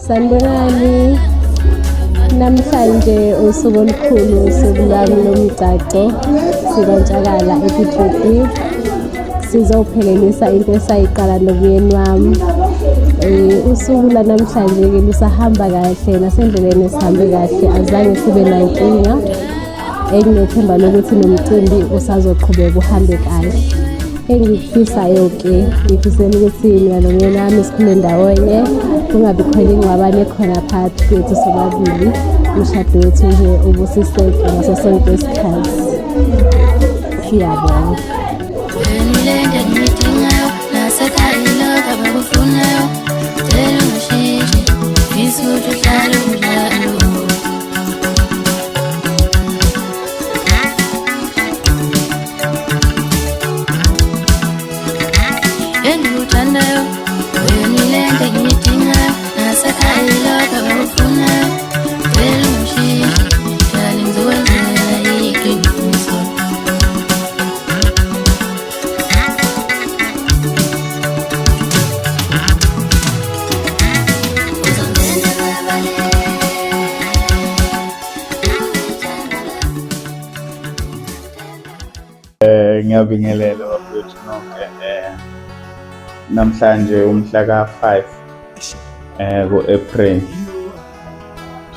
Sanibonani, namhlanje usuku olukhulu, usuku lwami lomgcagco sikaNtshakala ePitori. Sizophelelisa into esayiqala nomyeni wami. Usuku lanamhlanje-ke lusahamba kahle, nasendleleni sihambe kahle, azange sibe nankinga. Enginethemba lokuthi nomcimbi usazoqhubeka uhambe kahle. Engikufisayo-ke ngifisela ukuthi mina nomyeni wami siphile ndawonye, kungabi khona ingxabano khona phakathi kwethu sobabili. Umshado wethu nje ubusiseke ngaso sonke isikhathi. Siyabonga. Ngiyabingelela bafowethu nonke. Namhlanje umhla ka-5 ku-April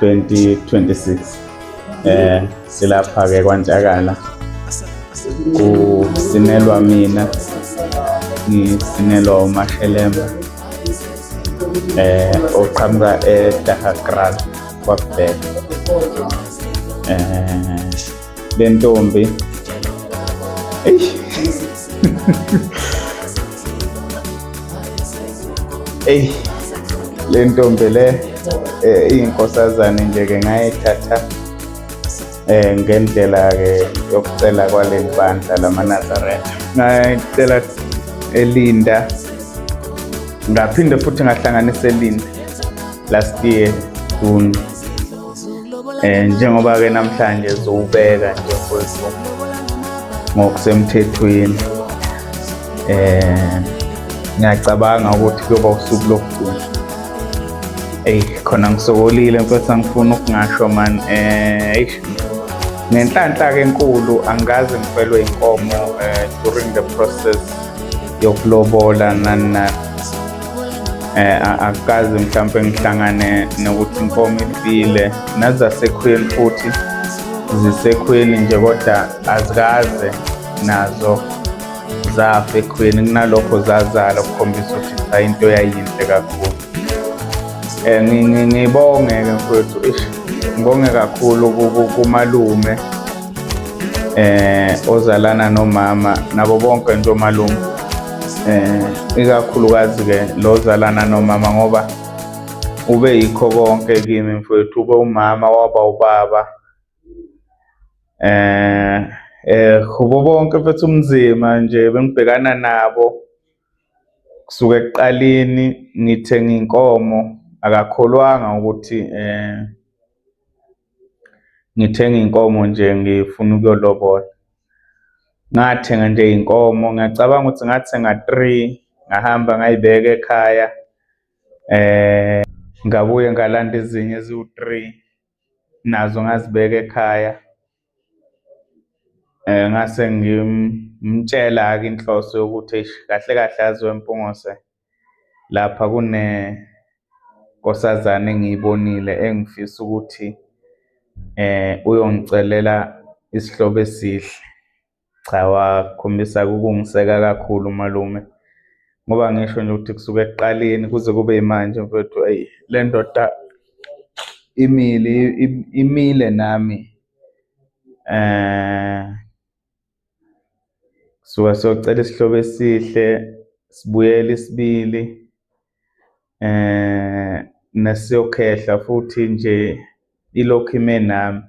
2026 silapha-ke kwaNtshakala kusinelwa mina, ngisinelwa uMashelemba oqhamuka eDahagral kwaBheka. Le ntombi le ntombi le iyinkosazane nje-ke ngayithatha ngendlela-ke yokucela kwaleli bandla lamaNazaretha. Ngayicela eLinda, ngaphinde futhi ngahlanganisa eLinda last year June. Njengoba-ke namhlanje zowubeka nje mfowethu ngokusemthethweni, ngiyacabanga ukuthi kuyoba usuku lokugcina. Khona ngisokolile mfethu, angifuni ukungasho man. Ngenhlanhla-ke enkulu angazi ngifelwe inkomo during the process yokulobola nani. Akukazi mhlawumbe ngihlangane nokuthi inkomo ifile, nazasekhweni futhi zisekhweni nje, kodwa azikaze nazo zafa ekhweni. Kunalokho zazala ukukhombisa ukuthi into yayinhle kakhulu. Ngibonge-ke mfowethu, ngibonge kakhulu kumalume ozalana nomama nabo bonke nje omalume, ikakhulukazi-ke lo ozalana nomama, ngoba ube yikho konke kimi mfowethu. Ube umama, waba ubaba, kubo bonke mfethu umzima nje bengibhekana nabo kusuka ekuqaleni. Ngithenga inkomo, akakholwanga ukuthi ngithenga inkomo nje ngifuna ukuyolobola. Ngathenga nje inkomo, ngiyacabanga ukuthi ngathenga 3, ngahamba ngayibeka ekhaya, ngabuye ngalanda ezinye eziwu-3 nazo ngazibeka ekhaya. Ngase ngimtshela-ke inhloso yokuthi kahle kahle aziwe Mpungose, lapha nkosazane engiyibonile engifisa ukuthi uyongicelela isihlobo esihle. Cha, wakhombisa ukungiseka kakhulu malume, ngoba ngisho nje ukuthi kusuka ekuqaleni kuze kube manje mfethu, le ndoda imile nami. Suka siyocela isihlobo esihle, sibuyele isibili, nesiyokhehla futhi nje ilokhu ime nami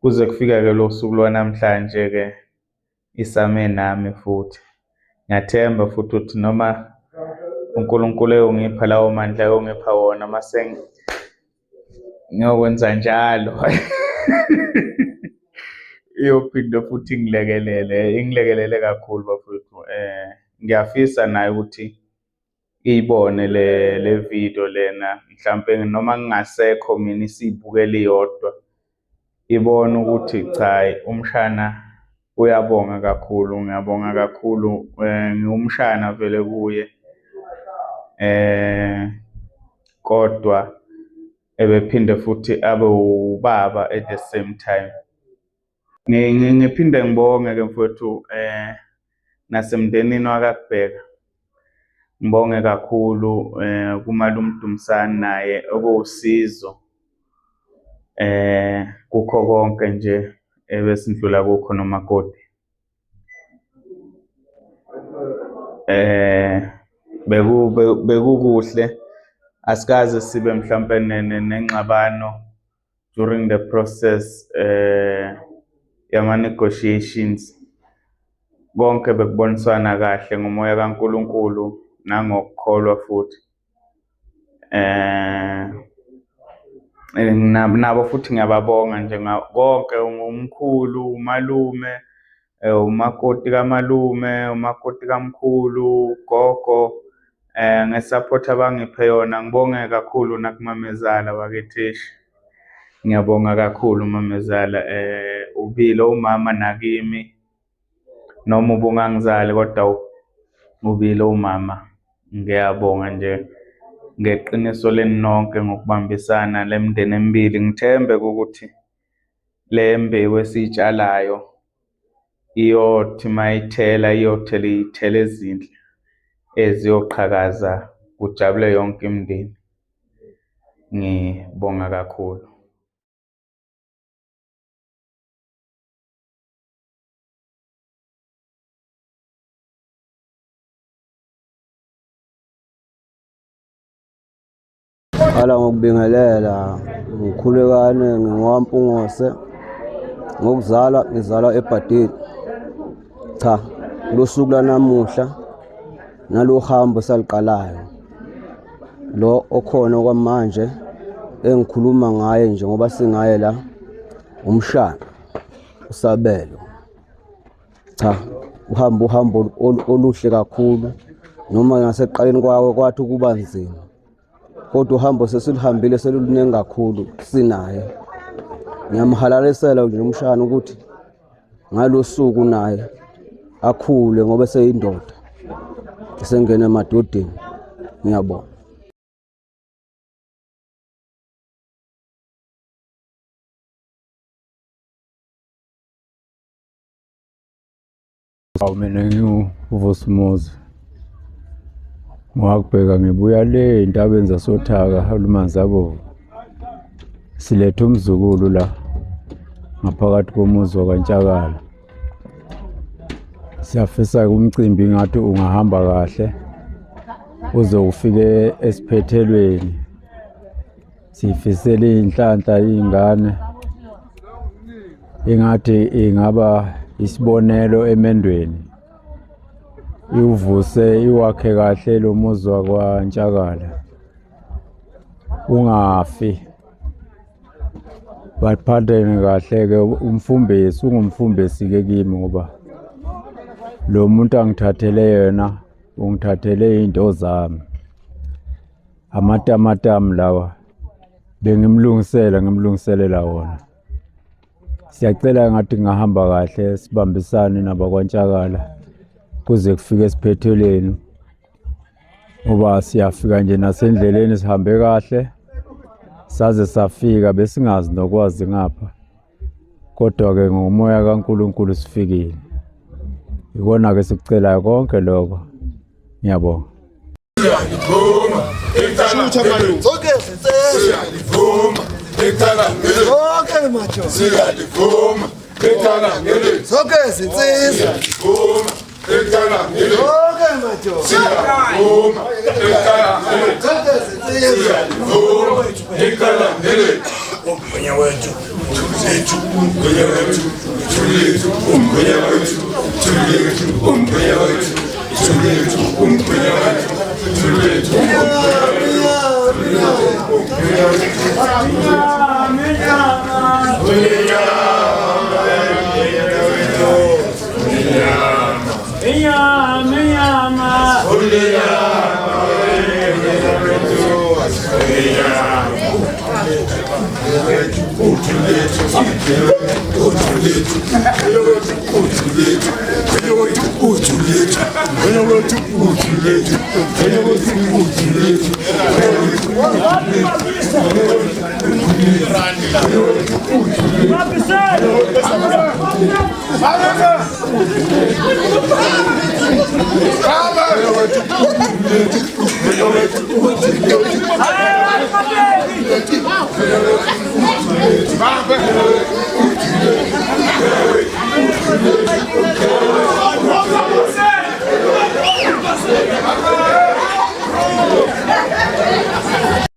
kuze kufika-ke lo suku lwanamhlanje-ke isame nami futhi. Ngiyathemba futhi ukuthi noma uNkulunkulu eyongipha lawo mandla ayongipha wona, mase ngiyokwenza njalo. Iyophinde futhi ingilekelele kakhulu bafowethu. Ngiyafisa naye ukuthi iyibone le video lena, mhlampe noma ngingasekho mina isibukela iyodwa, ibone ukuthi cha umshana uyabonga kakhulu, ngiyabonga kakhulu, ngiwumshana vele kuye, kodwa ebephinde futhi abe ubaba at the same time. Ngiphinde ngibonge-ke mfowethu nasemndenini wakaKubheka, ngibonge kakhulu kumalume Dumisani naye okuwusizo kukho konke nje ebesindlula kukho nomakoti. Bekukuhle, asikaze sibe mhlampe nengxabano during the process yama-negotiations. Konke bekuboniswana kahle ngomoya kaNkulunkulu nangokukholwa futhi. Nabo futhi ngiyababonga nje konke, umkhulu, umalume, umakoti kamalume, umakoti kamkhulu, gogo, ngesupport abangiphe yona. Ngibonge kakhulu nakumamezala wakeTheshi, ngiyabonga kakhulu mamezala, ubile umama nakimi, noma ubungangizali kodwa ubile umama. Ngiyabonga nje ngeqiniso leni nonke ngokubambisana lemndeni emibili. Ngithembe ukuthi le mbewu esiyitshalayo iyothi mayithela iy'thelo ezinhle eziyoqhakaza kujabule yonke imindeni. Ngibonga kakhulu. Qala ngokubingelela ngikhulekane ngingowaMpungose, ngokuzalwa ngizalwa eBhadile. Cha, losuku lanamuhla nalo hambo saliqalayo lo okhona kwamanje engikhuluma ngaye nje ngoba singaye la umshana uSabelo. Cha, uhambo oluhle kakhulu, noma ngaseqaleni kwawo kwathi kuba nzima, kodwa uhambo sesilihambile seluluningi kakhulu sinaye. Ngiyamhalalisela nje umshana ukuthi ngalosuku naye akhule ngoba seyindoda esengena emadodeni. Ngiyabonga. Mina ngiwuVusumuzi ngakubheka, ngibuya le entabeni zasothaka lumanzabo. Silethe umzukulu la ngaphakathi komuzi wakwaNtshakala. Siyafisa umcimbi ngathi ungahamba kahle uze ufike esiphethelweni. Sifisele inhlanhla ingane ingathi ingaba isibonelo emendweni, iwuvuse iwakhe kahle lo muzi wakwaNtshakala ungafi. Baphathene kahle-ke umfumbesi, ungumfumbesi-ke kimi ngoba lo muntu angithathele yena ungithathele into zami. Amatamatami lawa ngimlungiselela wona. Siyacela ngathi ngahamba kahle, sibambisane nabakwaNtshakala kuze kufike esiphethelweni, ngoba siyafika nje nasendleleni sihambe kahle saze safika besingazi nokwazi ngapha, kodwa-ke ngomoya kaNkulunkulu sifikile. Ikona-ke sikucelayo konke lokho. Ngiyabonga. Siyalivuma